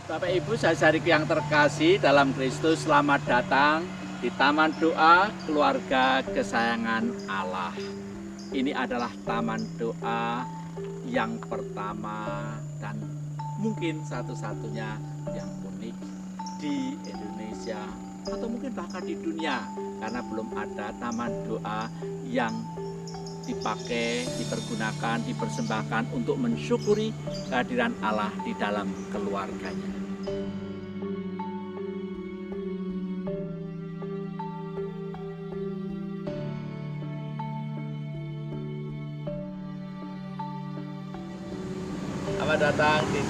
Bapak Ibu saudariku yang terkasih dalam Kristus, selamat datang di Taman Doa Keluarga Kesayangan Allah. Ini adalah taman doa yang pertama dan mungkin satu-satunya yang unik di Indonesia atau mungkin bahkan di dunia, karena belum ada taman doa yang dipakai, dipergunakan, dipersembahkan untuk mensyukuri kehadiran Allah di dalam keluarganya. Selamat datang di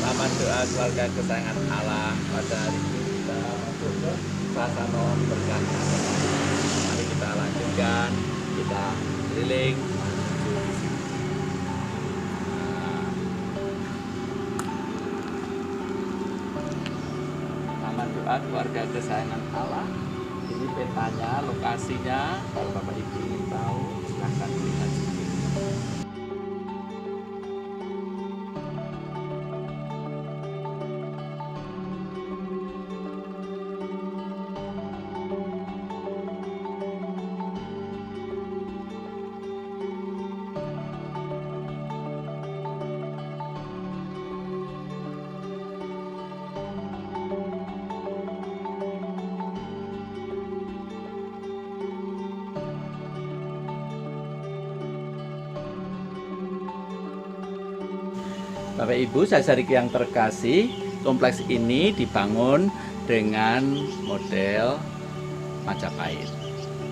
Taman Doa Keluarga Kesayangan Allah. Pada hari ini kita masuk ke suasana berkah. Mari kita lanjutkan, kita keliling menuju di sini. Taman Doa Keluarga Kesayangan Allah. Ini petanya, lokasinya. Kalau Bapak Ibu ingin tahu, silahkan lihat sini. Bapak Ibu saudariku yang terkasih, kompleks ini dibangun dengan model Majapahit.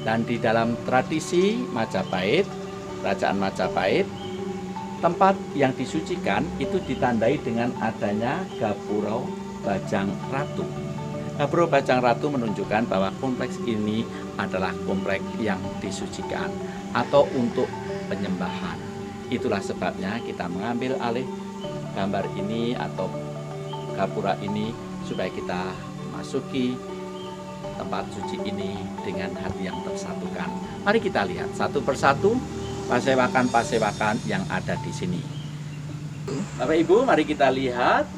Dan di dalam tradisi Majapahit, Kerajaan Majapahit, tempat yang disucikan itu ditandai dengan adanya Gapura Bajang Ratu. Gapura Bajang Ratu menunjukkan bahwa kompleks ini adalah kompleks yang disucikan atau untuk penyembahan. Itulah sebabnya kita mengambil alih gambar ini atau gapura ini supaya kita masuki tempat suci ini dengan hati yang tersatukan. Mari kita lihat satu persatu pasewakan-pasewakan yang ada di sini. Bapak Ibu, mari kita lihat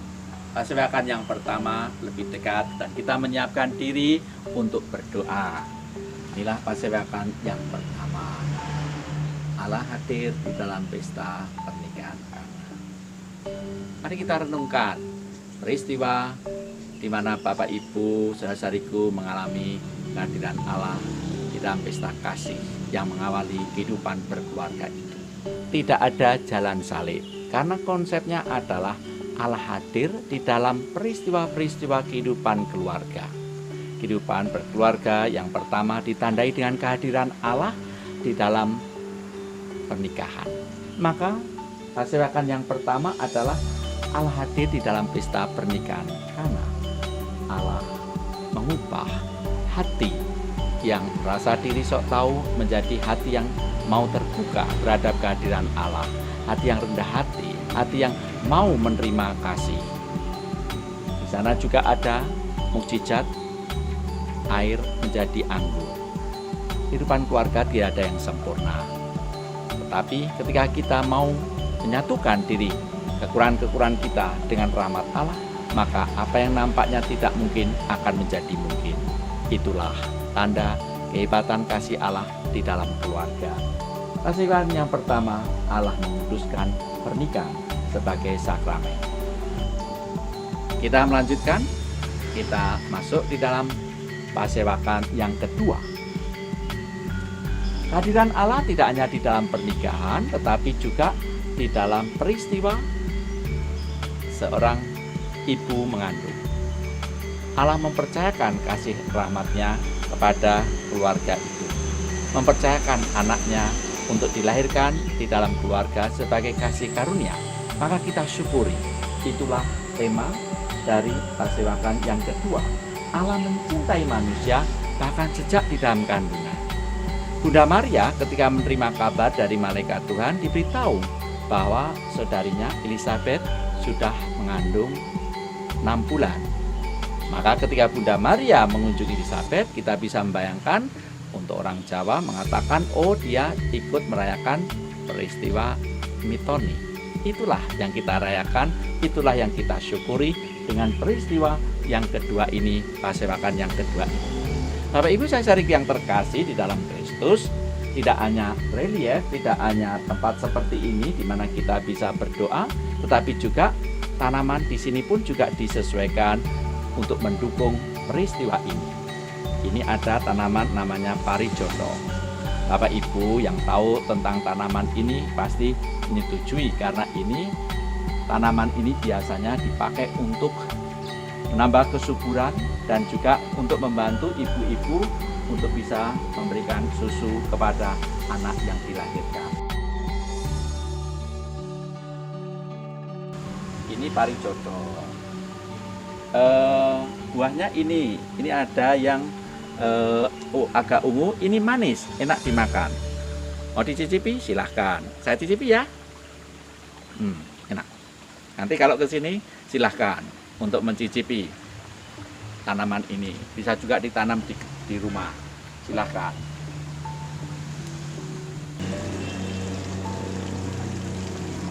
pasewakan yang pertama lebih dekat dan kita menyiapkan diri untuk berdoa. Inilah pasewakan yang pertama. Allah hadir di dalam pesta pernikahan. Mari kita renungkan peristiwa di mana Bapak Ibu saudara-saudariku mengalami kehadiran Allah di dalam pesta kasih yang mengawali kehidupan berkeluarga itu. Tidak ada jalan salib karena konsepnya adalah Allah hadir di dalam peristiwa-peristiwa kehidupan keluarga. Kehidupan berkeluarga yang pertama ditandai dengan kehadiran Allah di dalam pernikahan. Maka pasewakan yang pertama adalah Allah hadir di dalam pesta pernikahan karena Allah mengubah hati yang merasa diri sok tahu menjadi hati yang mau terbuka terhadap kehadiran Allah, hati yang rendah hati yang mau menerima kasih. Di sana juga ada mukjizat air menjadi anggur. Kehidupan keluarga tidak ada yang sempurna, tetapi ketika kita mau menyatukan diri kekurangan-kekurangan kita dengan rahmat Allah, maka apa yang nampaknya tidak mungkin akan menjadi mungkin. Itulah tanda kehebatan kasih Allah di dalam keluarga. Pasewakan yang pertama, Allah memutuskan pernikahan sebagai sakramen. Kita melanjutkan, kita masuk di dalam pasewakan yang kedua. Kehadiran Allah tidak hanya di dalam pernikahan, tetapi juga di dalam peristiwa seorang ibu mengandung. Allah mempercayakan kasih rahmat-Nya kepada keluarga itu, mempercayakan anaknya untuk dilahirkan di dalam keluarga sebagai kasih karunia. Maka kita syukuri. Itulah tema dari pasewakan yang kedua. Allah mencintai manusia bahkan sejak di dalam kandungan. Bunda Maria ketika menerima kabar dari malaikat Tuhan diberitahu bahwa saudarinya Elizabeth sudah mengandung 6 bulan. Maka ketika Bunda Maria mengunjungi Elizabeth, kita bisa membayangkan untuk orang Jawa mengatakan, oh dia ikut merayakan peristiwa Mitoni. Itulah yang kita rayakan, itulah yang kita syukuri, dengan peristiwa yang kedua ini, pasewakan yang kedua ini. Bapak Ibu saudari yang terkasih di dalam Kristus, tidak hanya relief, tidak hanya tempat seperti ini di mana kita bisa berdoa, tetapi juga tanaman di sini pun juga disesuaikan untuk mendukung peristiwa ini. Ini ada tanaman namanya parijoto. Bapak Ibu yang tahu tentang tanaman ini pasti menyetujui, karena ini tanaman ini biasanya dipakai untuk menambah kesuburan dan juga untuk membantu ibu-ibu untuk bisa memberikan susu kepada anak yang dilahirkan. Ini parijoto. Buahnya ini ada yang agak ungu, ini manis, enak dimakan. Mau dicicipi? Silahkan. Saya cicipi ya. Enak. Nanti kalau ke sini silahkan untuk mencicipi tanaman ini. Bisa juga ditanam di rumah. Silahkan.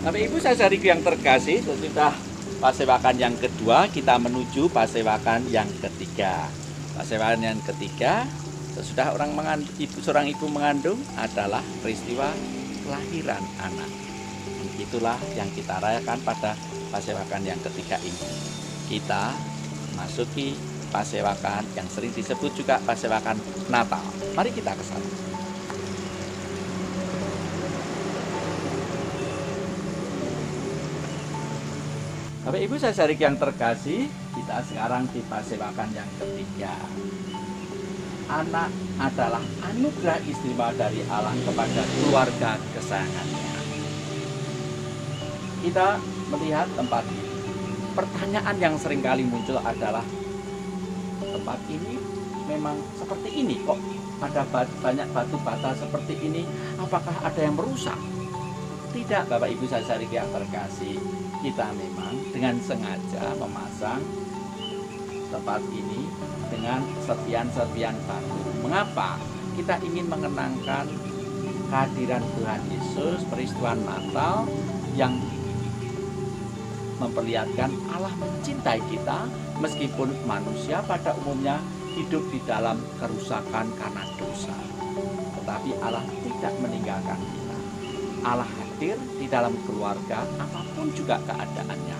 Bapak Ibu saudariku yang terkasih, sesudah pasewakan yang kedua, kita menuju pasewakan yang ketiga. Pasewakan yang ketiga, sesudah seorang ibu mengandung adalah peristiwa kelahiran anak. Itulah yang kita rayakan pada pasewakan yang ketiga ini. Kita masuki pasewakan yang sering disebut juga pasewakan Natal. Mari kita ke sana. Bapak Ibu saudari yang terkasih, kita sekarang di pasewakan yang ketiga. Anak adalah anugerah istimewa dari Allah kepada keluarga kesayangannya. Kita melihat tempat ini. Pertanyaan yang seringkali muncul adalah, tempat ini memang seperti ini kok, ada banyak batu bata seperti ini, apakah ada yang merusak? Tidak, Bapak Ibu saudari yang terkasih, kita memang dengan sengaja memasang tempat ini dengan serpian-serpian batu. Mengapa? Kita ingin mengenangkan kehadiran Tuhan Yesus, peristiwa Natal yang memperlihatkan Allah mencintai kita meskipun manusia pada umumnya hidup di dalam kerusakan karena dosa. Tetapi Allah tidak meninggalkan kita. Allah hadir di dalam keluarga apapun juga keadaannya.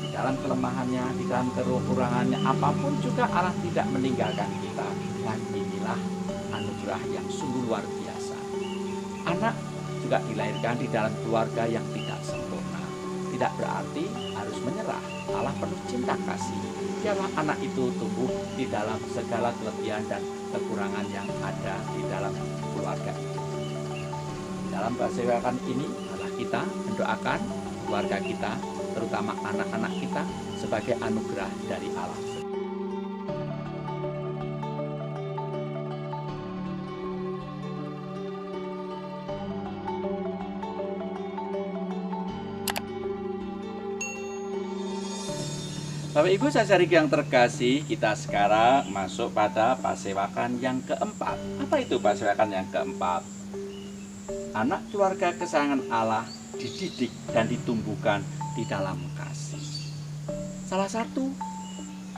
Di dalam kelemahannya, di dalam kekurangannya, apapun juga Allah tidak meninggalkan kita. Dan inilah anugerah yang sungguh luar biasa. Anak juga dilahirkan di dalam keluarga yang tidak sempurna. Tidak berarti harus menyerah. Allah penuh cinta kasih. Biarlah anak itu tumbuh di dalam segala kelebihan dan kekurangan yang ada di dalam keluarga itu. Dalam pasewakan ini adalah kita mendoakan keluarga kita, terutama anak-anak kita, sebagai anugerah dari Allah. Bapak Ibu saudari yang terkasih, kita sekarang masuk pada pasewakan yang keempat. Apa itu pasewakan yang keempat? Anak keluarga kesayangan Allah dididik dan ditumbuhkan di dalam kasih. Salah satu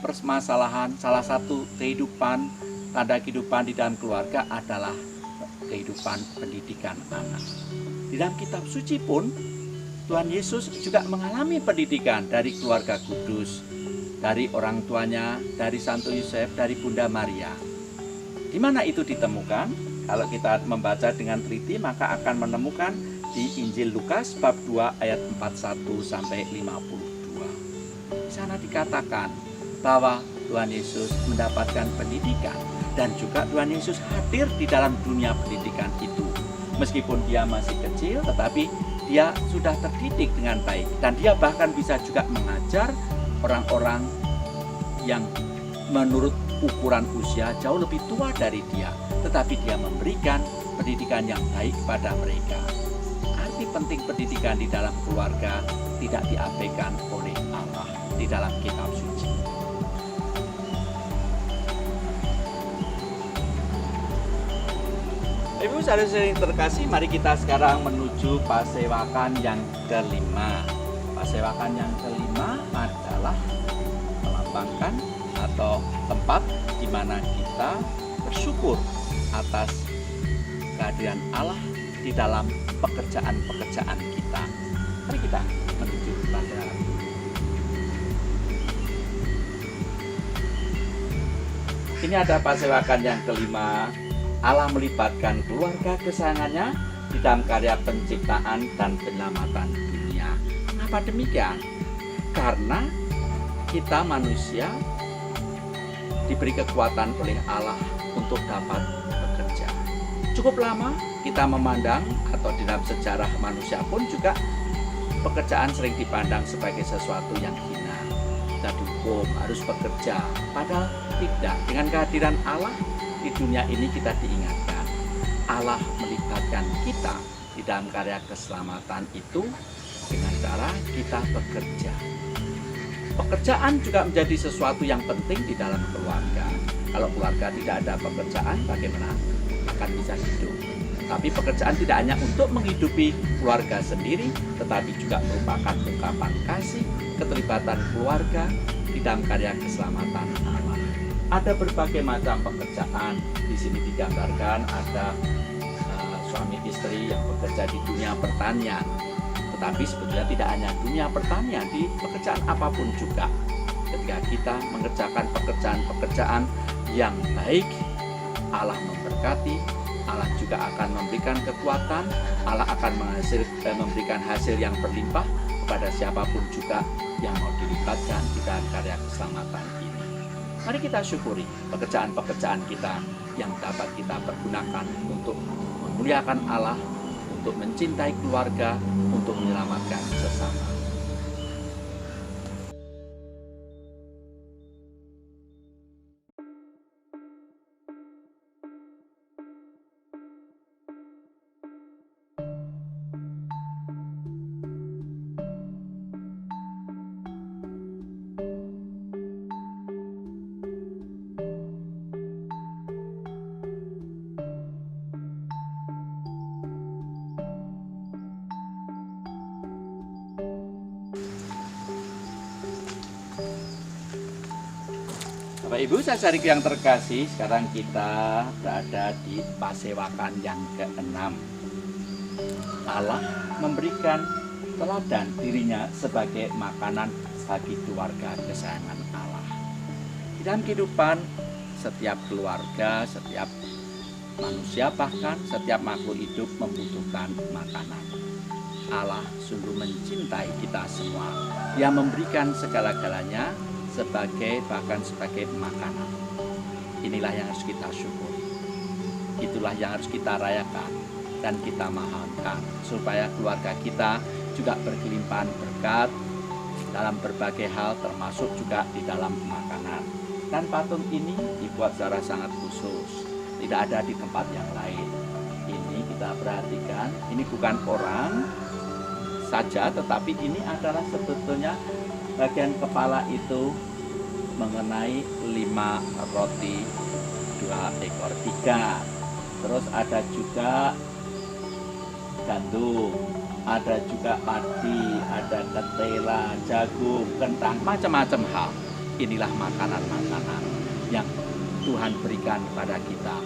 permasalahan, salah satu kehidupan, tanda kehidupan di dalam keluarga adalah kehidupan pendidikan anak. Di dalam kitab suci pun Tuhan Yesus juga mengalami pendidikan dari keluarga kudus, dari orang tuanya, dari Santo Yosef, dari Bunda Maria. Di mana itu ditemukan? Kalau kita membaca dengan teliti, maka akan menemukan di Injil Lukas bab 2 ayat 41 sampai 52. Di sana dikatakan bahwa Tuhan Yesus mendapatkan pendidikan dan juga Tuhan Yesus hadir di dalam dunia pendidikan itu. Meskipun dia masih kecil, tetapi dia sudah terdidik dengan baik dan dia bahkan bisa juga mengajar orang-orang yang menurut ukuran usia jauh lebih tua dari dia, tetapi dia memberikan pendidikan yang baik kepada mereka. Arti penting pendidikan di dalam keluarga tidak diabaikan oleh Allah di dalam kitab suci. Ibu saudara yang terkasih, mari kita sekarang menuju pasewakan yang kelima. Pasewakan yang kelima adalah melambangkan atau tempat di mana kita bersyukur atas kehadiran Allah di dalam pekerjaan-pekerjaan kita. Mari kita menuju pada ini ada pasewakan yang kelima. Allah melibatkan keluarga kesayangannya di dalam karya penciptaan dan penyelamatan dunia. Kenapa demikian? Karena kita manusia diberi kekuatan oleh Allah untuk dapat bekerja. Cukup lama kita memandang, atau di dalam sejarah manusia pun juga pekerjaan sering dipandang sebagai sesuatu yang hina. Kita dihukum harus bekerja, padahal tidak. Dengan kehadiran Allah di dunia ini kita diingatkan Allah melibatkan kita di dalam karya keselamatan itu dengan cara kita bekerja. Pekerjaan juga menjadi sesuatu yang penting di dalam keluarga. Kalau keluarga tidak ada pekerjaan, bagaimana akan bisa hidup? Tapi pekerjaan tidak hanya untuk menghidupi keluarga sendiri, tetapi juga merupakan ungkapan kasih, keterlibatan keluarga di dalam karya keselamatan Allah. Ada berbagai macam pekerjaan. Di sini digambarkan ada suami istri yang bekerja di dunia pertanian. Tetapi sebetulnya tidak hanya dunia pertanian, di pekerjaan apapun juga. Ketika kita mengerjakan pekerjaan-pekerjaan yang baik, Allah memberkati, Allah juga akan memberikan kekuatan, Allah akan memberikan hasil yang berlimpah kepada siapapun juga yang mau dilibatkan di dalam karya keselamatan ini. Mari kita syukuri pekerjaan-pekerjaan kita yang dapat kita pergunakan untuk memuliakan Allah, untuk mencintai keluarga, untuk menyelamatkan sesama. Bapak Ibu saudaraku yang terkasih, sekarang kita berada di pasewakan yang ke-6. Allah memberikan teladan dirinya sebagai makanan bagi keluarga kesayangan Allah. Di dalam kehidupan setiap keluarga, setiap manusia, bahkan setiap makhluk hidup membutuhkan makanan. Allah sungguh mencintai kita semua. Dia memberikan segala-galanya bahkan sebagai makanan. Inilah yang harus kita syukuri. Itulah yang harus kita rayakan dan kita mahalkan, supaya keluarga kita juga berkelimpahan berkat dalam berbagai hal, termasuk juga di dalam makanan. Dan patung ini dibuat secara sangat khusus, tidak ada di tempat yang lain. Ini kita perhatikan, ini bukan orang saja, tetapi ini adalah sebetulnya bagian kepala itu mengenai 5 roti 2 ekor ikan. Terus ada juga gandum, ada juga padi, ada ketela, jagung, kentang, macam-macam hal. Inilah makanan-makanan yang Tuhan berikan pada kita.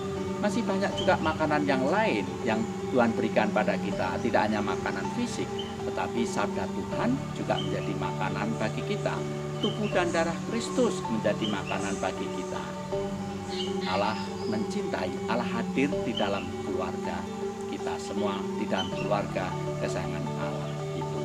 Masih banyak juga makanan yang lain yang Tuhan berikan pada kita. Tidak hanya makanan fisik, tetapi sabda Tuhan juga menjadi makanan bagi kita. Tubuh dan darah Kristus menjadi makanan bagi kita. Allah mencintai, Allah hadir di dalam keluarga kita semua, di dalam keluarga kesayangan Allah itu.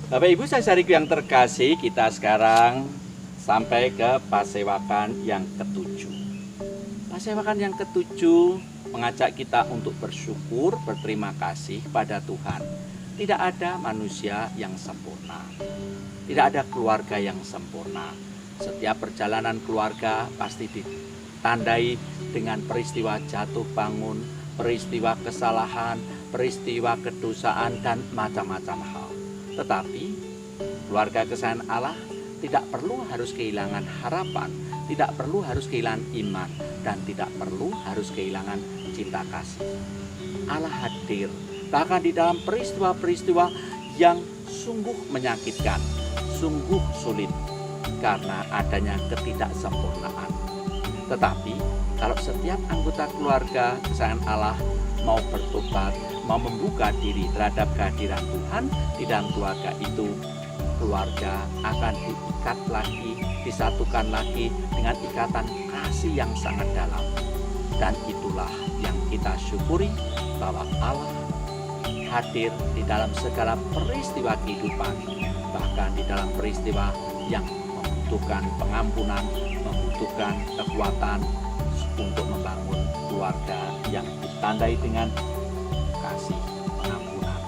Bapak Ibu saudaraku yang terkasih, kita sekarang sampai ke pasewakan yang ke-7. Pasewakan yang ke-7 mengajak kita untuk bersyukur, berterima kasih pada Tuhan. Tidak ada manusia yang sempurna. Tidak ada keluarga yang sempurna. Setiap perjalanan keluarga pasti ditandai dengan peristiwa jatuh bangun, peristiwa kesalahan, peristiwa kedosaan, dan macam-macam hal. Tetapi keluarga kesayangan Allah tidak perlu harus kehilangan harapan, tidak perlu harus kehilangan iman, dan tidak perlu harus kehilangan cinta kasih. Allah hadir bahkan di dalam peristiwa-peristiwa yang sungguh menyakitkan, sungguh sulit karena adanya ketidaksempurnaan. Tetapi kalau setiap anggota keluarga kesayangan Allah mau bertobat, mau membuka diri terhadap kehadiran Tuhan di dalam keluarga itu, keluarga akan diikat lagi, disatukan lagi dengan ikatan kasih yang sangat dalam. Dan itulah yang kita syukuri, bahwa Allah hadir di dalam segala peristiwa kehidupan, bahkan di dalam peristiwa yang membutuhkan pengampunan, membutuhkan kekuatan untuk membangun keluarga yang ditandai dengan kasih pengampunan.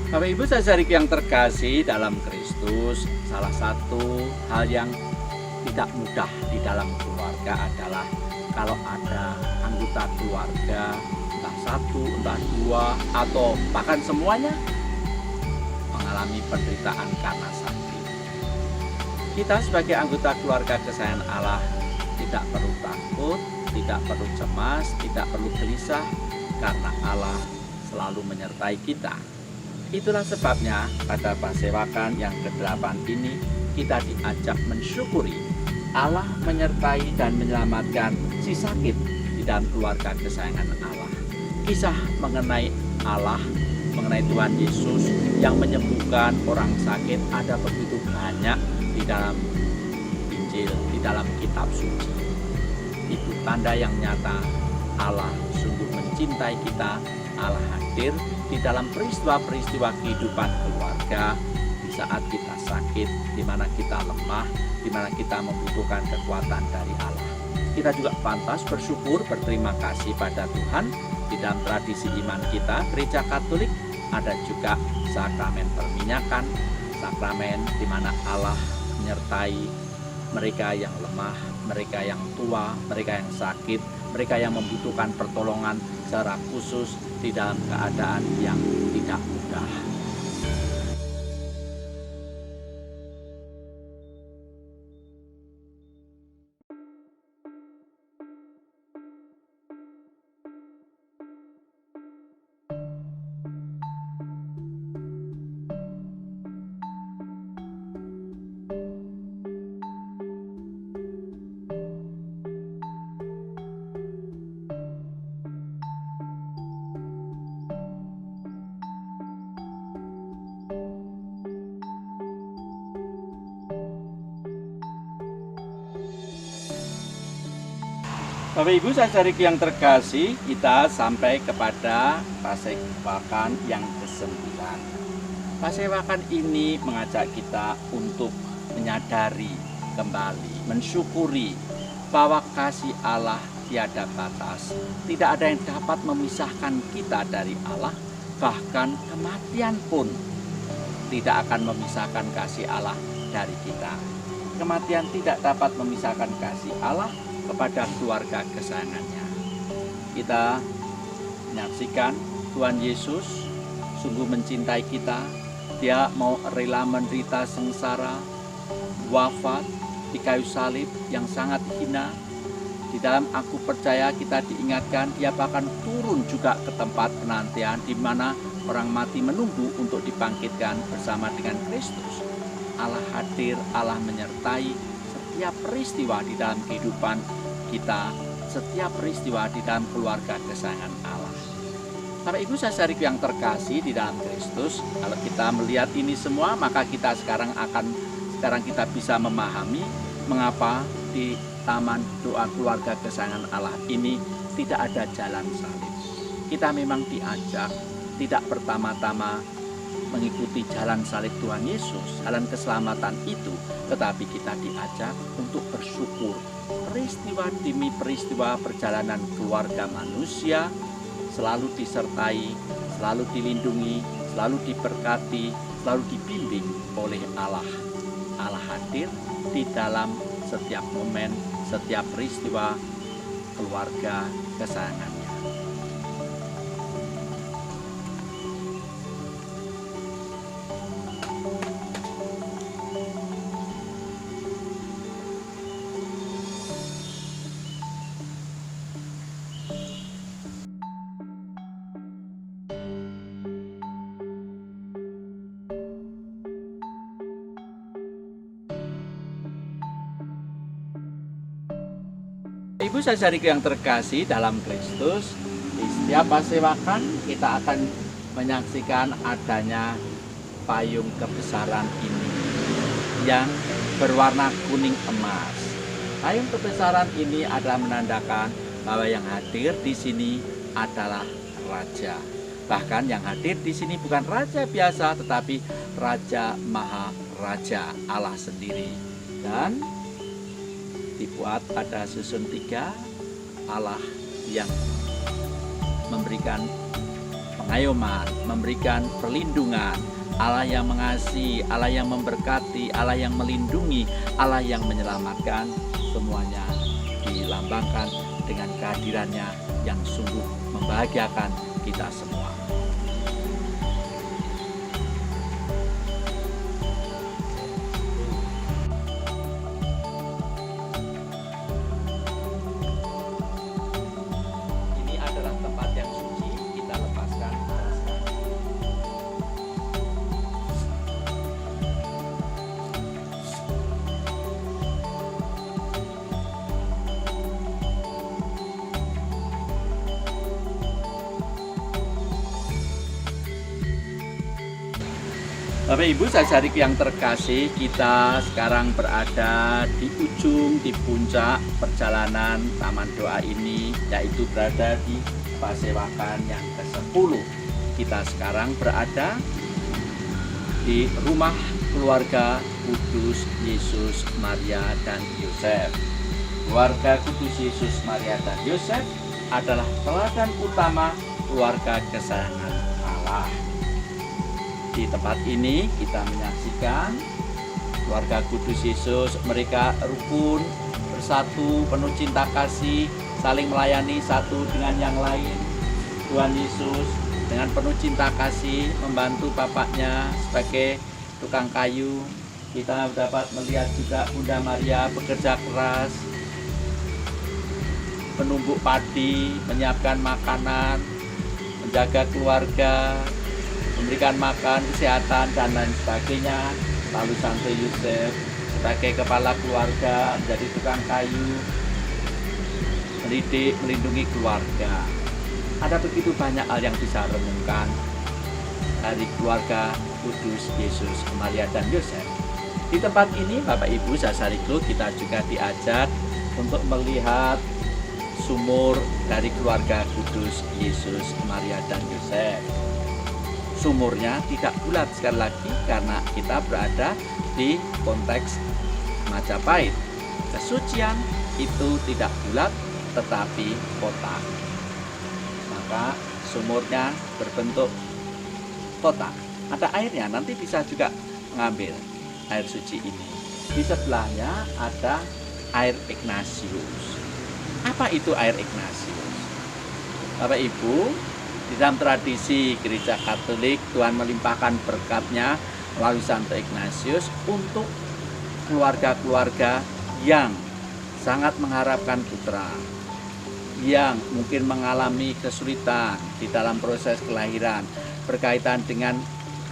Bapak Ibu saudaraku yang terkasih dalam Kristus, salah satu hal yang tidak mudah di dalam keluarga adalah kalau ada anggota keluarga, entah satu, entah dua, atau bahkan semuanya mengalami penderitaan karena sakit. Kita sebagai anggota keluarga kesayangan Allah tidak perlu takut, tidak perlu cemas, tidak perlu gelisah, karena Allah selalu menyertai kita. Itulah sebabnya pada pasewakan yang ke-8 ini kita diajak mensyukuri Allah menyertai dan menyelamatkan si sakit di dalam keluarga kesayangan Allah. Kisah mengenai Allah, mengenai Tuhan Yesus yang menyembuhkan orang sakit ada begitu banyak di dalam Injil, di dalam kitab suci. Itu tanda yang nyata Allah sungguh mencintai kita. Allah hadir di dalam peristiwa-peristiwa kehidupan keluarga, di saat kita sakit, di mana kita lemah, di mana kita membutuhkan kekuatan dari Allah. Kita juga pantas bersyukur, berterima kasih pada Tuhan. Di dalam tradisi iman kita, Gereja Katolik, ada juga sakramen perminyakan, sakramen di mana Allah menyertai mereka yang lemah, mereka yang tua, mereka yang sakit, mereka yang membutuhkan pertolongan secara khusus di dalam keadaan yang tidak mudah. Bapak Ibu saudaraku yang terkasih, kita sampai kepada pasewakan yang ke-9. Pasewakan ini mengajak kita untuk menyadari kembali, mensyukuri bahwa kasih Allah tiada batas. Tidak ada yang dapat memisahkan kita dari Allah, bahkan kematian pun tidak akan memisahkan kasih Allah dari kita. Kematian tidak dapat memisahkan kasih Allah kepada keluarga kesayangannya. Kita menyaksikan Tuhan Yesus sungguh mencintai kita. Dia mau rela menderita sengsara, wafat di kayu salib yang sangat hina. Di dalam Aku Percaya kita diingatkan Dia bahkan turun juga ke tempat penantian di mana orang mati menunggu untuk dibangkitkan bersama dengan Kristus. Allah hadir, Allah menyertai setiap peristiwa di dalam kehidupan kita, setiap peristiwa di dalam keluarga kesayangan Allah. Bapak Ibu saudaraku yang terkasih di dalam Kristus, kalau kita melihat ini semua, maka kita sekarang kita bisa memahami mengapa di taman doa keluarga kesayangan Allah ini tidak ada jalan salib. Kita memang diajak tidak pertama-tama mengikuti jalan salib Tuhan Yesus, jalan keselamatan itu, tetapi kita diajak untuk bersyukur. Peristiwa demi peristiwa perjalanan keluarga manusia selalu disertai, selalu dilindungi, selalu diberkati, selalu dibimbing oleh Allah. Allah hadir di dalam setiap momen, setiap peristiwa keluarga kesayangannya. Ibu saudariku yang terkasih dalam Kristus, di setiap pasewakan kita akan menyaksikan adanya payung kebesaran ini yang berwarna kuning emas. Payung kebesaran ini adalah menandakan bahwa yang hadir di sini adalah Raja. Bahkan yang hadir di sini bukan Raja biasa, tetapi Raja Maha Raja, Allah sendiri. Dan dibuat pada susun 3, Allah yang memberikan pengayoman, memberikan perlindungan, Allah yang mengasihi, Allah yang memberkati, Allah yang melindungi, Allah yang menyelamatkan, semuanya dilambangkan dengan kehadirannya yang sungguh membahagiakan kita semua. Bapak Ibu saudariku yang terkasih, kita sekarang berada di ujung, di puncak perjalanan Taman Doa ini, yaitu berada di pasewakan yang ke-10. Kita sekarang berada di rumah keluarga Kudus Yesus, Maria, dan Yosef. Keluarga Kudus Yesus, Maria, dan Yosef adalah teladan utama keluarga kesayangan Allah. Di tempat ini kita menyaksikan keluarga Kudus Yesus, mereka rukun, bersatu, penuh cinta kasih, saling melayani satu dengan yang lain. Tuhan Yesus dengan penuh cinta kasih membantu bapaknya sebagai tukang kayu. Kita dapat melihat juga Bunda Maria bekerja keras, menumbuk padi, menyiapkan makanan, menjaga keluarga, memberikan makan, kesehatan, dan lain sebagainya. Lalu Santo Yosef sebagai kepala keluarga menjadi tukang kayu, mendidik, melindungi keluarga. Ada begitu banyak hal yang bisa renungkan dari keluarga Kudus Yesus, Maria, dan Yosef. Di tempat ini Bapak Ibu saudariku, kita juga diajak untuk melihat sumur dari keluarga Kudus Yesus, Maria, dan Yosef. Sumurnya tidak bulat sekali lagi karena kita berada di konteks Majapahit. Kesucian itu tidak bulat tetapi kotak. Maka sumurnya berbentuk kotak. Ada airnya, nanti bisa juga mengambil air suci ini. Di sebelahnya ada air Ignatius. Apa itu air Ignatius? Bapak Ibu, di dalam tradisi Gereja Katolik, Tuhan melimpahkan berkat-Nya melalui Santo Ignatius untuk keluarga-keluarga yang sangat mengharapkan putra, yang mungkin mengalami kesulitan di dalam proses kelahiran, berkaitan dengan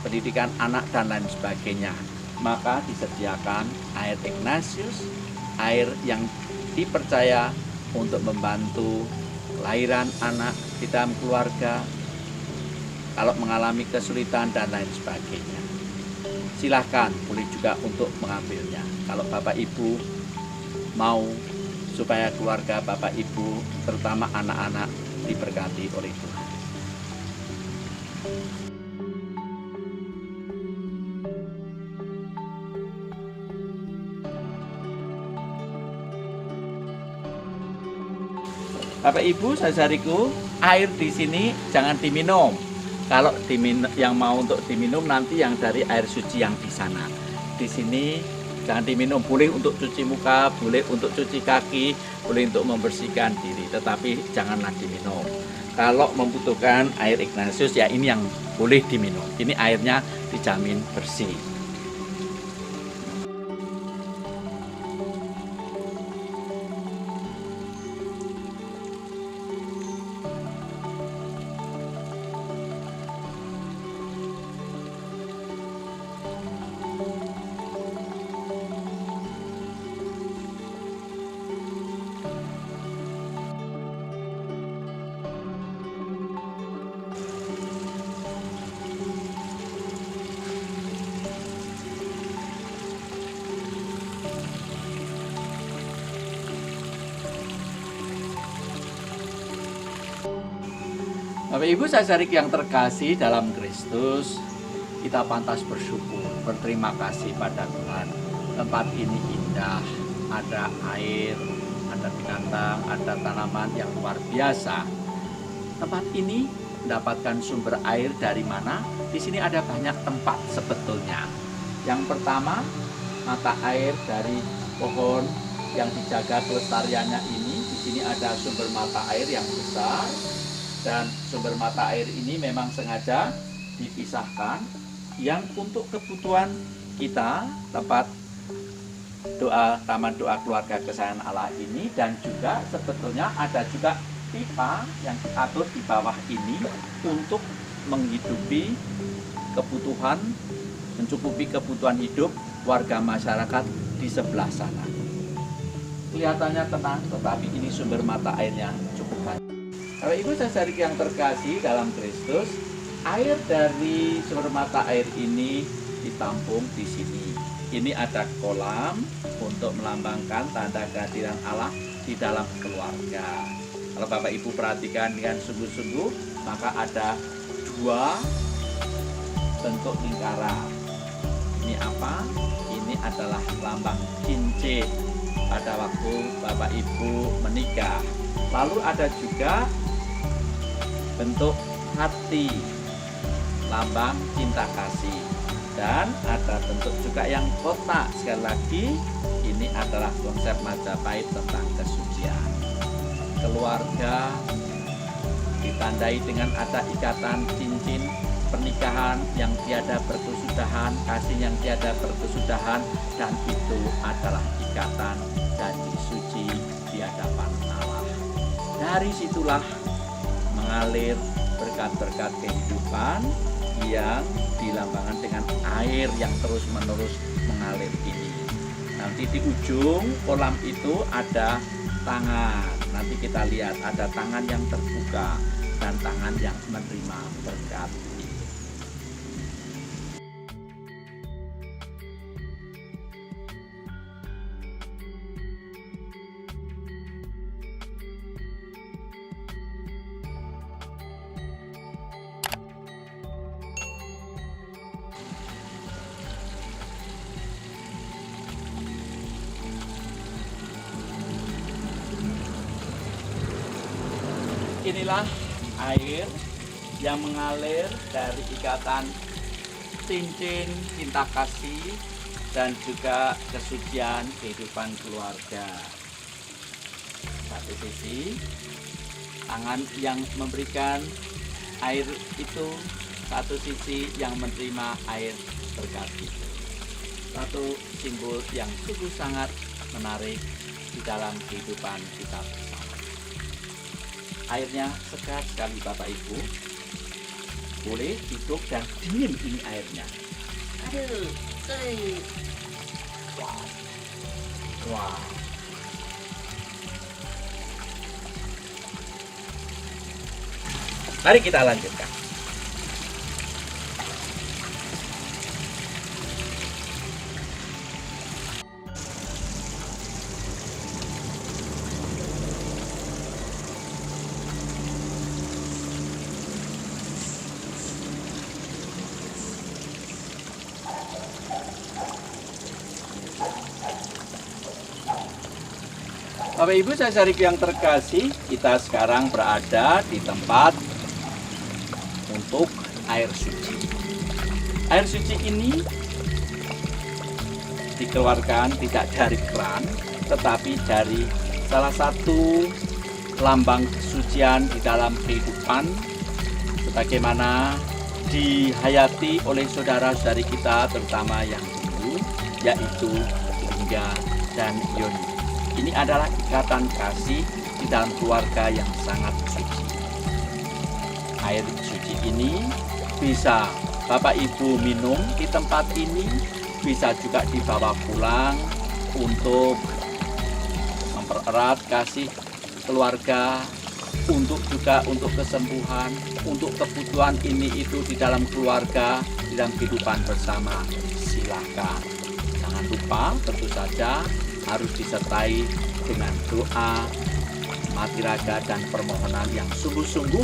pendidikan anak dan lain sebagainya. Maka disediakan air Ignatius, air yang dipercaya untuk membantu kelahiran anak di dalam keluarga, kalau mengalami kesulitan dan lain sebagainya. Silahkan, boleh juga untuk mengambilnya. Kalau Bapak Ibu mau supaya keluarga Bapak Ibu, terutama anak-anak, diberkati oleh Tuhan. Bapak Ibu, saudariku, air di sini jangan diminum. Kalau yang mau untuk diminum nanti yang dari air suci yang di sana. Di sini jangan diminum. Boleh untuk cuci muka, boleh untuk cuci kaki, boleh untuk membersihkan diri, tetapi janganlah diminum. Kalau membutuhkan air Ignatius, ya ini yang boleh diminum. Ini airnya dijamin bersih. Bapak Ibu saudari yang terkasih dalam Kristus, kita pantas bersyukur, berterima kasih pada Tuhan. Tempat ini indah, ada air, ada binatang, ada tanaman yang luar biasa. Tempat ini mendapatkan sumber air dari mana? Di sini ada banyak tempat sebetulnya. Yang pertama, mata air dari pohon yang dijaga kelestariannya ini. Di sini ada sumber mata air yang besar. Dan sumber mata air ini memang sengaja dipisahkan yang untuk kebutuhan kita, tempat doa, taman doa keluarga kesayangan Allah ini, dan juga sebetulnya ada juga pipa yang diatur di bawah ini untuk menghidupi kebutuhan, mencukupi kebutuhan hidup warga masyarakat di sebelah sana. Kelihatannya tenang, tetapi ini sumber mata airnya cukup banyak. Bapak Ibu saudari yang terkasih dalam Kristus, air dari sumber mata air ini ditampung di sini. Ini ada kolam untuk melambangkan tanda kehadiran Allah di dalam keluarga. Kalau Bapak Ibu perhatikan dengan sungguh-sungguh, maka ada dua bentuk lingkaran. Ini apa? Ini adalah lambang cincin pada waktu Bapak Ibu menikah. Lalu ada juga bentuk hati, lambang cinta kasih, dan ada bentuk juga yang kotak. Sekali lagi, ini adalah konsep Majapahit tentang kesucian. Keluarga ditandai dengan ada ikatan cincin pernikahan yang tiada berkesudahan, kasih yang tiada berkesudahan, dan itu adalah ikatan janji suci di hadapan Allah. Dari situlah mengalir berkat-berkat kehidupan yang dilambangkan dengan air yang terus-menerus mengalir ini. Nanti di ujung kolam itu ada tangan. Nanti kita lihat ada tangan yang terbuka dan tangan yang menerima berkat. Inilah air yang mengalir dari ikatan cincin cinta kasih dan juga kesucian kehidupan keluarga. Satu sisi tangan yang memberikan air itu, satu sisi yang menerima air berkat itu. Satu simbol yang sungguh sangat menarik di dalam kehidupan kita bersama. Airnya segar sekali Bapak Ibu. Boleh duduk dan dingin ini airnya. Aduh, wow. Wow. Mari kita lanjutkan. Bapak Ibu saudaraku yang terkasih, kita sekarang berada di tempat untuk air suci. Air suci ini dikeluarkan tidak dari keran, tetapi dari salah satu lambang kesucian di dalam kehidupan, sebagaimana dihayati oleh saudara-saudari kita, terutama yang dulu, yaitu Lingga dan Yoni. Ini adalah ikatan kasih di dalam keluarga yang sangat suci. Air suci ini bisa Bapak Ibu minum di tempat ini, bisa juga dibawa pulang untuk mempererat kasih keluarga, untuk kesembuhan, untuk kebutuhan ini itu di dalam keluarga, di dalam kehidupan bersama. Silakan. Jangan lupa tentu saja harus disertai dengan doa, mati raga dan permohonan yang sungguh-sungguh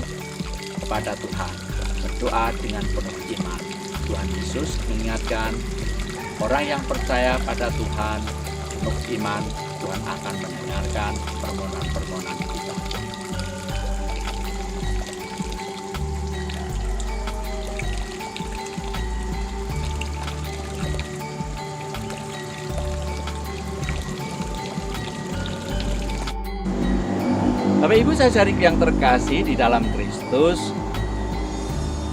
kepada Tuhan. Berdoa dengan penuh iman. Tuhan Yesus mengingatkan orang yang percaya pada Tuhan, penuh iman, Tuhan akan mendengarkan permohonan-permohonan kita. Bapak Ibu saudaraku yang terkasih di dalam Kristus,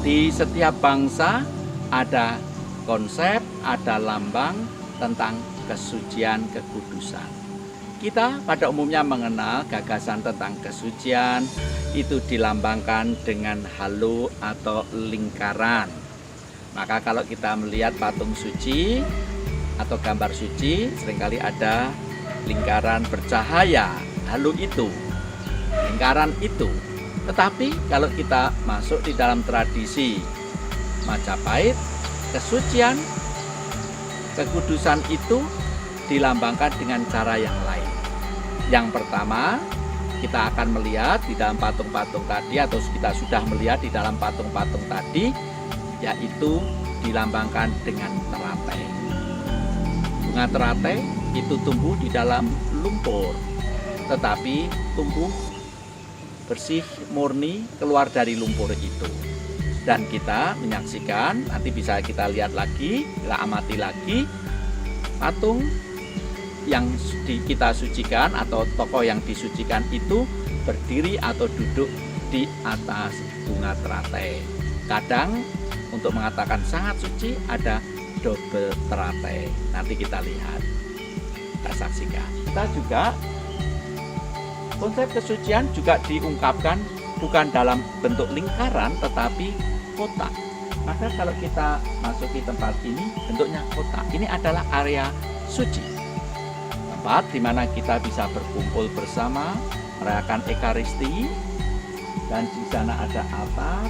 di setiap bangsa ada konsep, ada lambang tentang kesucian, kekudusan. Kita pada umumnya mengenal gagasan tentang kesucian itu dilambangkan dengan halo atau lingkaran. Maka kalau kita melihat patung suci atau gambar suci, seringkali ada lingkaran bercahaya, halo itu, lingkaran itu. Tetapi kalau kita masuk di dalam tradisi Majapahit, kesucian, kekudusan itu dilambangkan dengan cara yang lain. Yang pertama, kita akan melihat di dalam patung-patung tadi, atau kita sudah melihat di dalam patung-patung tadi, yaitu dilambangkan dengan teratai. Bunga teratai itu tumbuh di dalam lumpur, tetapi tumbuh bersih, murni, keluar dari lumpur itu. Dan kita menyaksikan, nanti bisa kita lihat lagi, kita amati lagi, patung yang kita sucikan atau tokoh yang disucikan itu berdiri atau duduk di atas bunga teratai. Kadang untuk mengatakan sangat suci ada double teratai. Nanti kita lihat, kita saksikan. Kita juga konsep kesucian juga diungkapkan bukan dalam bentuk lingkaran tetapi kotak. Maka kalau kita masuki tempat ini bentuknya kotak. Ini adalah area suci. Tempat di mana kita bisa berkumpul bersama, merayakan Ekaristi, dan di sana ada altar,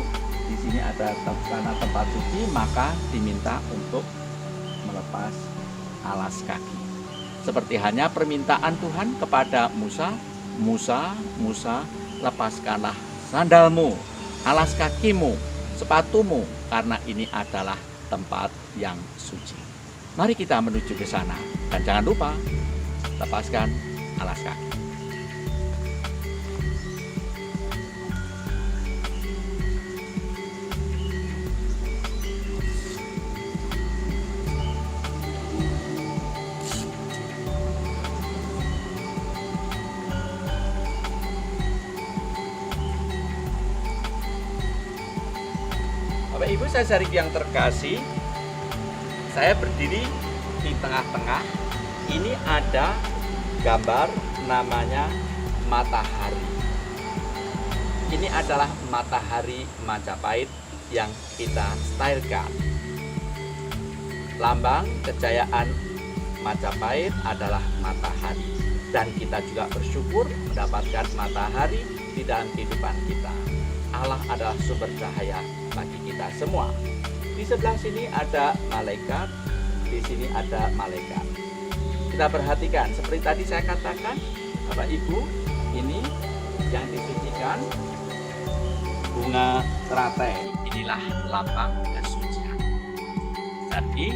di sini ada tempat suci, maka diminta untuk melepas alas kaki. Seperti hanya permintaan Tuhan kepada Musa, Musa, lepaskanlah sandalmu, alas kakimu, sepatumu, karena ini adalah tempat yang suci. Mari kita menuju ke sana, dan jangan lupa lepaskan alas kaki. Bapak Ibu saudaraku yang terkasih, saya berdiri di tengah-tengah. Ini ada gambar namanya matahari. Ini adalah matahari Majapahit yang kita stylkan. Lambang kejayaan Majapahit adalah matahari. Dan kita juga bersyukur mendapatkan matahari di dalam kehidupan kita. Allah adalah sumber cahaya bagi kita semua. Di sebelah sini ada malaikat, di sini ada malaikat. Kita perhatikan, seperti tadi saya katakan, Bapak Ibu, ini yang disucikan bunga teratai. Inilah lambang kesucian. Jadi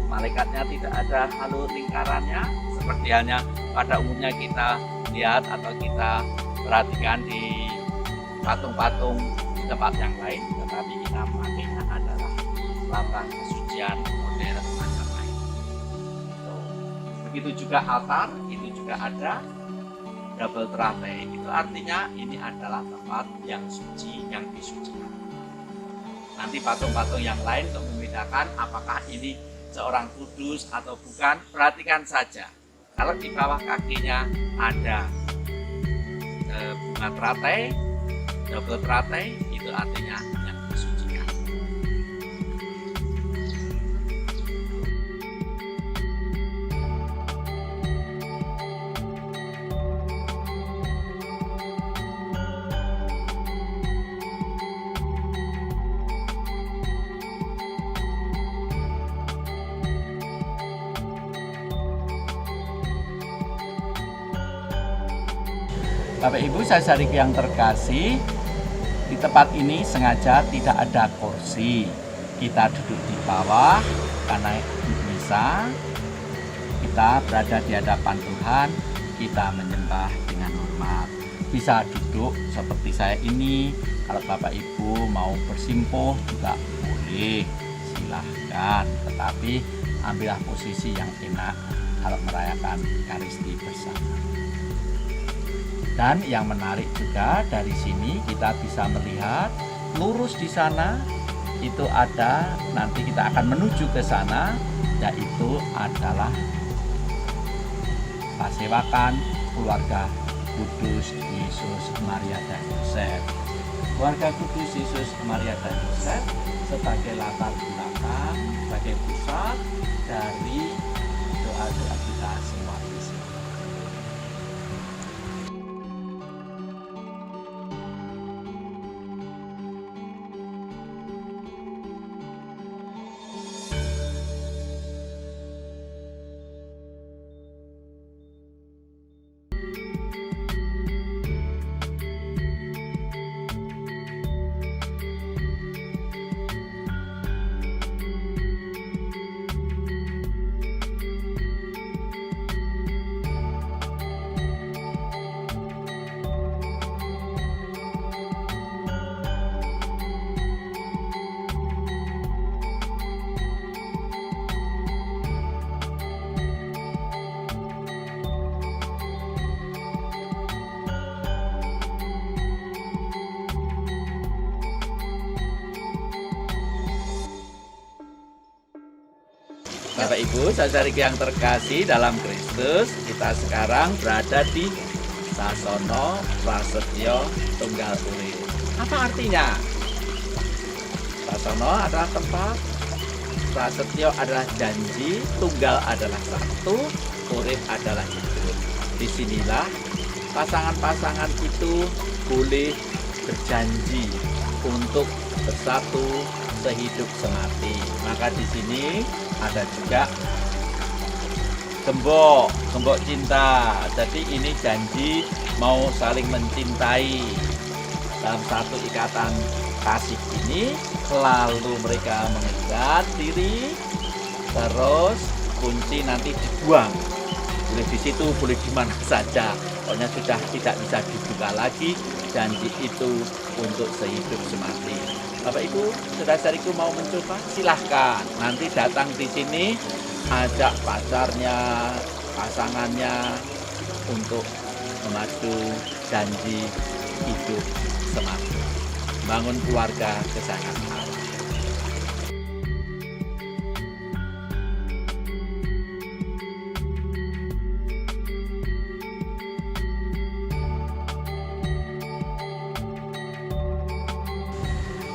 malaikatnya tidak ada halo lingkarannya, seperti hanya pada umumnya kita lihat atau kita perhatikan di patung-patung di tempat yang lain, tetapi kita memakainya adalah lambang kesucian model Majapahit. Begitu juga altar, itu juga ada double teratai. Itu artinya ini adalah tempat yang suci, yang disucikan. Nanti patung-patung yang lain untuk membedakan apakah ini seorang kudus atau bukan, perhatikan saja. Kalau di bawah kakinya ada bunga teratai, double teratai, itu artinya yang disucikan. Bapak Ibu saudaraku yang terkasih, di tempat ini sengaja tidak ada kursi. Kita duduk di bawah karena bisa. Kita berada di hadapan Tuhan, kita menyembah dengan hormat. Bisa duduk seperti saya ini. Kalau Bapak Ibu mau bersimpuh juga boleh, silahkan. Tetapi ambillah posisi yang enak kalau merayakan Ekaristi bersama. Dan yang menarik juga dari sini kita bisa melihat lurus di sana itu ada, nanti kita akan menuju ke sana, yaitu adalah pasewakan keluarga Kudus Yesus Maria dan Yosef. Keluarga Kudus Yesus Maria dan Yosef sebagai latar belakang, sebagai pusat dari doa-doa kita semua di sini. Bapak Ibu, saudaraku yang terkasih dalam Kristus, kita sekarang berada di Sasono Prasetyo Tunggal Urip. Apa artinya? Sasono adalah tempat, Prasetyo adalah janji, Tunggal adalah satu, Urip adalah hidup. Disinilah pasangan-pasangan itu boleh berjanji untuk bersatu sehidup semati. Maka di sini ada juga gembok cinta. Jadi ini janji mau saling mencintai dalam satu ikatan kasih ini. Lalu mereka mengikat diri, terus kunci nanti dibuang. Boleh di situ, boleh di mana saja. Pokoknya sudah tidak bisa dibuka lagi. Janji itu untuk sehidup semati. Bapak Ibu, saudara-saudariku mau mencoba, silahkan. Nanti datang di sini, ajak pacarnya, pasangannya untuk memadu janji hidup semati. Bangun keluarga kesayangan Allah.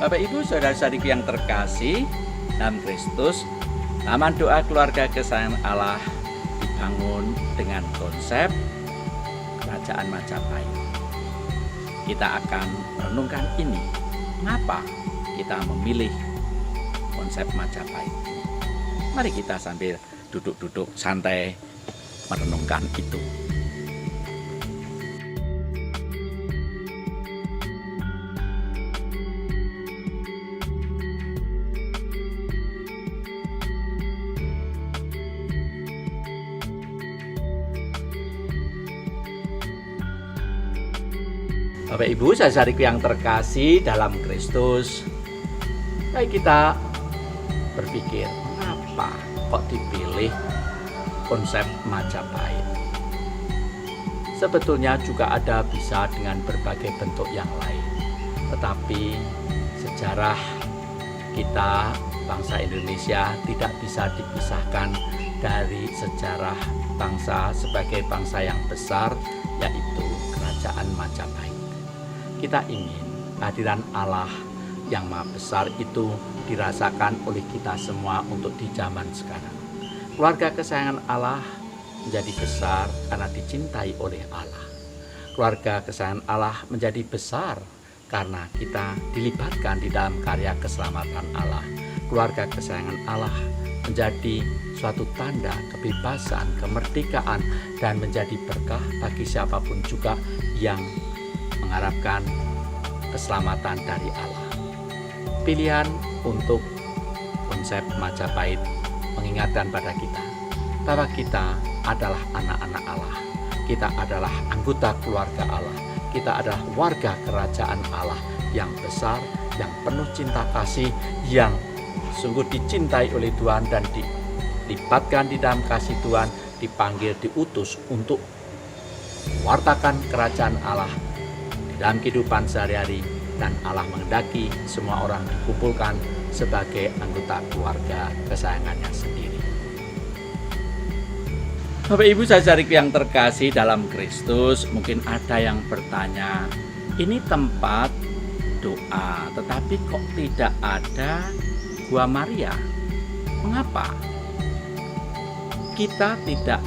Bapak Ibu saudara-saudariku yang terkasih dalam Kristus, taman doa keluarga kesayangan Allah dibangun dengan konsep Kerajaan Majapahit. Kita akan merenungkan ini. Mengapa kita memilih konsep Majapahit? Mari kita sambil duduk-duduk santai merenungkan itu. Bapak Ibu saudaraku yang terkasih dalam Kristus, baik kita berpikir, mengapa kok dipilih konsep Majapahit? Sebetulnya juga ada bisa dengan berbagai bentuk yang lain, tetapi sejarah kita bangsa Indonesia tidak bisa dipisahkan dari sejarah bangsa sebagai bangsa yang besar, yaitu Kerajaan Majapahit. Kita ingin kehadiran Allah yang Maha Besar itu dirasakan oleh kita semua untuk di zaman sekarang. Keluarga kesayangan Allah menjadi besar karena dicintai oleh Allah. Keluarga kesayangan Allah menjadi besar karena kita dilibatkan di dalam karya keselamatan Allah. Keluarga kesayangan Allah menjadi suatu tanda kebebasan, kemerdekaan, dan menjadi berkah bagi siapapun juga yang mengharapkan keselamatan dari Allah. Pilihan untuk konsep Majapahit mengingatkan pada kita bahwa kita adalah anak-anak Allah. Kita adalah anggota keluarga Allah. Kita adalah warga kerajaan Allah yang besar, yang penuh cinta kasih, yang sungguh dicintai oleh Tuhan dan dilibatkan di dalam kasih Tuhan, dipanggil, diutus untuk mewartakan kerajaan Allah dalam kehidupan sehari-hari, dan Allah menghendaki semua orang dikumpulkan sebagai anggota keluarga kesayangannya sendiri. Bapak Ibu saudaraku yang terkasih dalam Kristus, mungkin ada yang bertanya, ini tempat doa, tetapi kok tidak ada Gua Maria? Mengapa? Kita tidak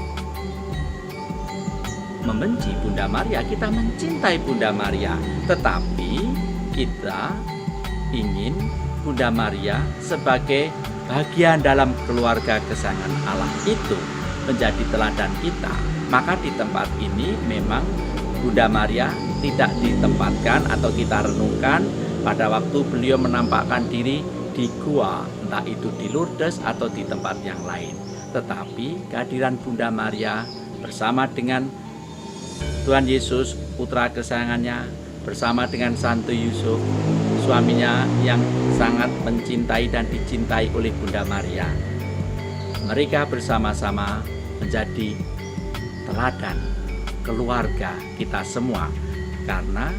membenci Bunda Maria, kita mencintai Bunda Maria, tetapi kita ingin Bunda Maria sebagai bagian dalam keluarga kesayangan Allah itu menjadi teladan kita. Maka di tempat ini memang Bunda Maria tidak ditempatkan atau kita renungkan pada waktu beliau menampakkan diri di gua, entah itu di Lourdes atau di tempat yang lain. Tetapi kehadiran Bunda Maria bersama dengan Tuhan Yesus, putra kesayangannya, bersama dengan Santo Yusuf, suaminya yang sangat mencintai dan dicintai oleh Bunda Maria. Mereka bersama-sama menjadi teladan keluarga kita semua, karena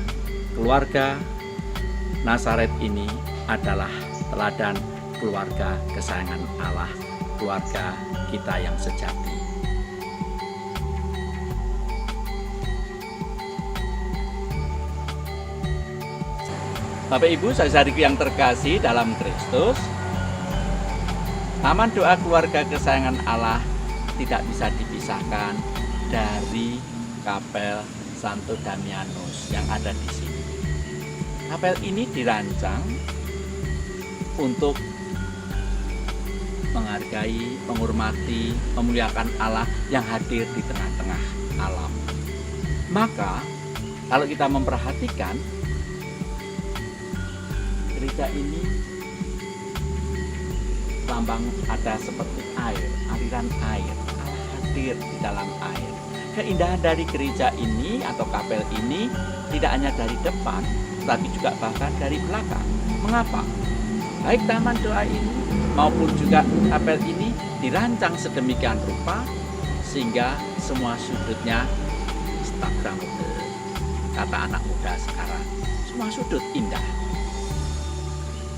keluarga Nazaret ini adalah teladan keluarga kesayangan Allah, keluarga kita yang sejati. Bapak Ibu saudaraku yang terkasih dalam Kristus, taman doa keluarga kesayangan Allah tidak bisa dipisahkan dari kapel Santo Damianus yang ada di sini. Kapel ini dirancang untuk menghargai, menghormati, memuliakan Allah yang hadir di tengah-tengah alam. Maka kalau kita memperhatikan gereja ini, lambang ada seperti air, aliran air, Allah hadir di dalam air. Keindahan dari gereja ini atau kapel ini tidak hanya dari depan, tapi juga bahkan dari belakang. Mengapa? Baik taman doa ini maupun juga kapel ini dirancang sedemikian rupa sehingga semua sudutnya instagramable, kata anak muda sekarang. Semua sudut indah.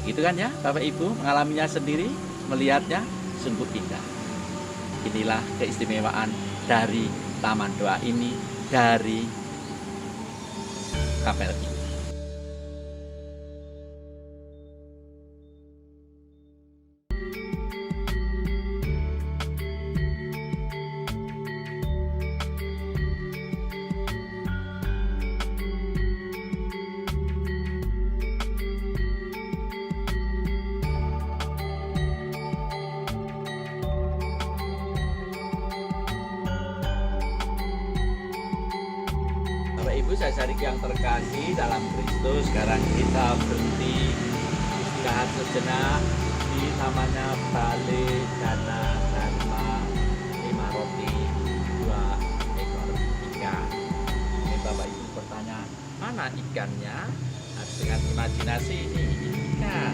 Gitu kan ya, Bapak Ibu mengalaminya sendiri, melihatnya sungguh indah. Inilah keistimewaan dari taman doa ini, dari kapel ini. Ibu saudaraku yang terkasih dalam Kristus, sekarang kita berhenti istirahat sejenak di namanya Balai Dana Dharma 5 roti 2 ekor ikan. Ini Bapak Ibu bertanya, mana ikan? ikannya. Nah, dengan imajinasi ini ikan.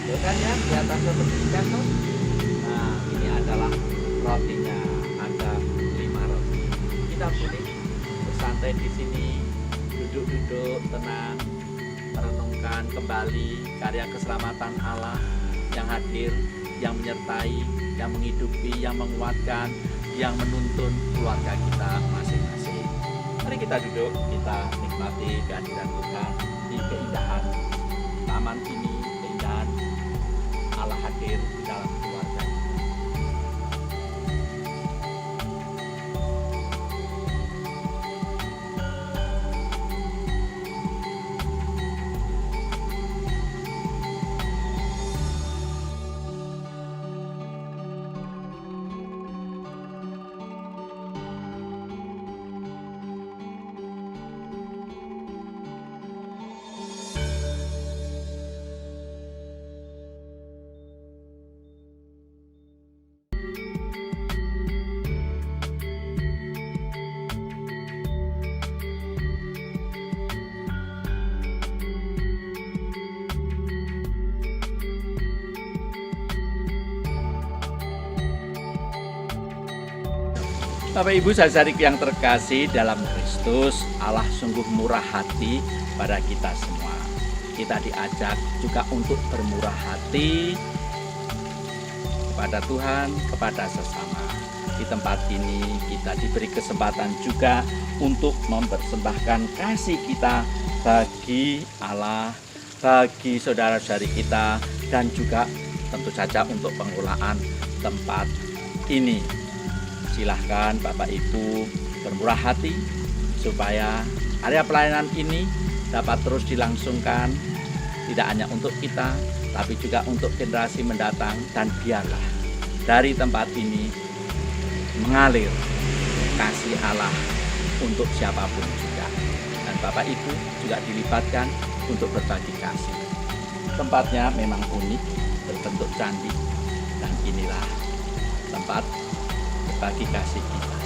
Tuh kan ya, kelihatan seperti ikan tuh. Nah, ini adalah rotinya. Ada 5 roti. Kita boleh bersantai di sini, duduk-duduk tenang, merenungkan kembali karya keselamatan Allah yang hadir, yang menyertai, yang menghidupi, yang menguatkan, yang menuntun keluarga kita masing-masing. Mari kita duduk, kita nikmati kehadiran Tuhan di keindahan taman ini, keindahan Allah hadir di dalam keluarga kita. Bapak Ibu saudara yang terkasih dalam Kristus, Allah sungguh murah hati pada kita semua. Kita diajak juga untuk bermurah hati kepada Tuhan, kepada sesama. Di tempat ini kita diberi kesempatan juga untuk mempersembahkan kasih kita bagi Allah, bagi saudara-saudari kita, dan juga tentu saja untuk pengelolaan tempat ini. Silahkan Bapak Ibu bermurah hati supaya area pelayanan ini dapat terus dilangsungkan, tidak hanya untuk kita, tapi juga untuk generasi mendatang. Dan biarlah dari tempat ini mengalir kasih Allah untuk siapapun juga. Dan Bapak Ibu juga dilibatkan untuk berbagi kasih. Tempatnya memang unik, berbentuk candi, dan inilah tempat bagi kasih kita.